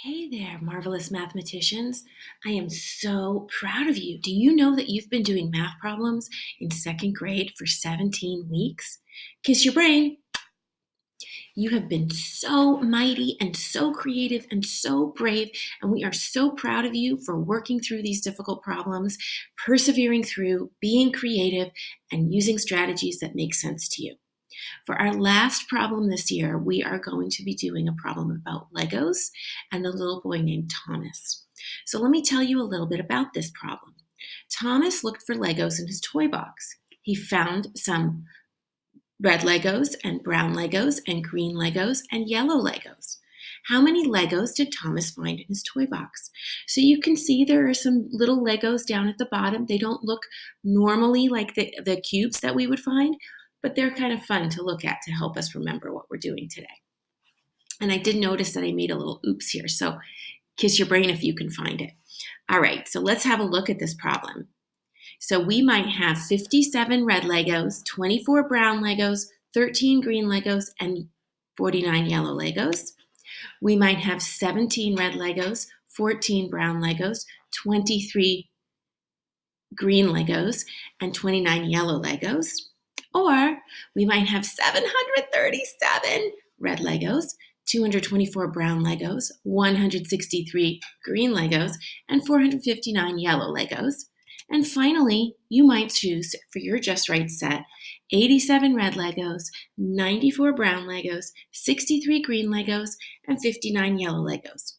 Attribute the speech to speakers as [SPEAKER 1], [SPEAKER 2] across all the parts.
[SPEAKER 1] Hey there, marvelous mathematicians. I am so proud of you. Do you know that you've been doing math problems in second grade for 17 weeks? Kiss your brain. You have been so mighty and so creative and so brave, and we are so proud of you for working through these difficult problems, persevering through, being creative, and using strategies that make sense to you. For our last problem this year, we are going to be doing a problem about Legos and a little boy named Thomas. So let me tell you a little bit about this problem. Thomas looked for Legos in his toy box. He found some red Legos and brown Legos and green Legos and yellow Legos. How many Legos did Thomas find in his toy box? So you can see there are some little Legos down at the bottom. They don't look normally like the cubes that we would find, but they're kind of fun to look at to help us remember what we're doing today. And I did notice that I made a little oops here, so kiss your brain if you can find it. All right, so let's have a look at this problem. So we might have 57 red Legos, 24 brown Legos, 13 green Legos, and 49 yellow Legos. We might have 17 red Legos, 14 brown Legos, 23 green Legos, and 29 yellow Legos. Or we might have 737 red Legos, 224 brown Legos, 163 green Legos, and 459 yellow Legos. And finally, you might choose for your Just Right set 87 red Legos, 94 brown Legos, 63 green Legos, and 59 yellow Legos.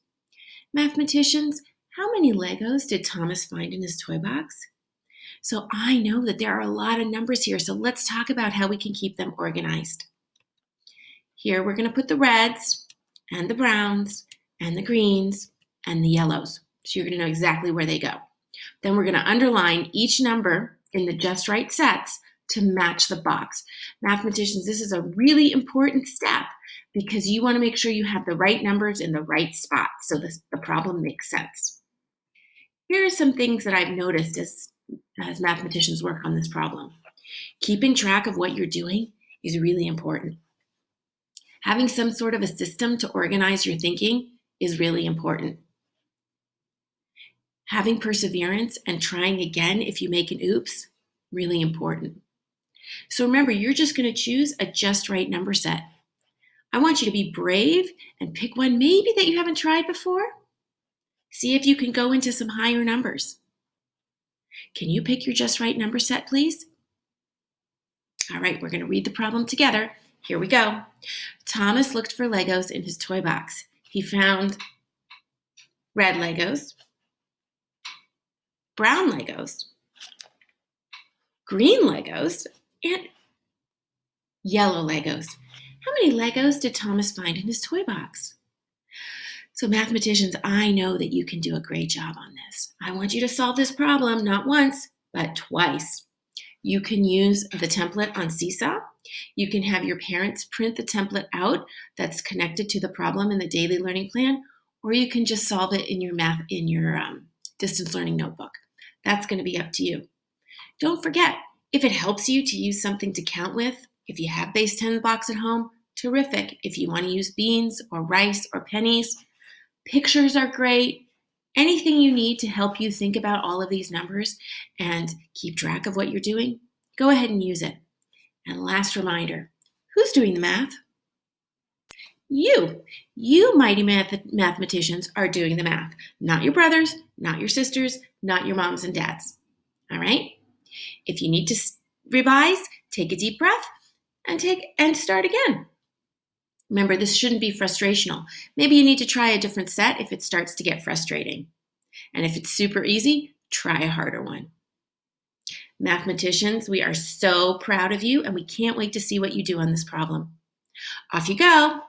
[SPEAKER 1] Mathematicians, how many Legos did Thomas find in his toy box? So I know that there are a lot of numbers here, so let's talk about how we can keep them organized. Here we're going to put the reds and the browns and the greens and the yellows, so you're going to know exactly where they go. Then we're going to underline each number in the Just Right sets to match the box. Mathematicians, this is a really important step because you want to make sure you have the right numbers in the right spot so the problem makes sense. Here are some things that I've noticed as mathematicians work on this problem. Keeping track of what you're doing is really important. Having some sort of a system to organize your thinking is really important. Having perseverance and trying again if you make an oops, really important. So remember, you're just going to choose a just right number set. I want you to be brave and pick one maybe that you haven't tried before. See if you can go into some higher numbers. Can you pick your just right number set, please? All right, we're going to read the problem together. Here we go. Thomas looked for Legos in his toy box. He found red Legos, brown Legos, green Legos, and yellow Legos. How many Legos did Thomas find in his toy box? So mathematicians, I know that you can do a great job on this. I want you to solve this problem not once, but twice. You can use the template on Seesaw. You can have your parents print the template out that's connected to the problem in the daily learning plan, or you can just solve it in your distance learning notebook. That's going to be up to you. Don't forget, if it helps you to use something to count with, if you have base 10 blocks at home, terrific. If you want to use beans or rice or pennies, pictures are great. Anything you need to help you think about all of these numbers and keep track of what you're doing, go ahead and use it. And last reminder, who's doing the math? You. You mighty mathematicians are doing the math. Not your brothers, not your sisters, not your moms and dads. All right? If you need to revise, take a deep breath and start again. Remember, this shouldn't be frustrational. Maybe you need to try a different set if it starts to get frustrating. And if it's super easy, try a harder one. Mathematicians, we are so proud of you, and we can't wait to see what you do on this problem. Off you go.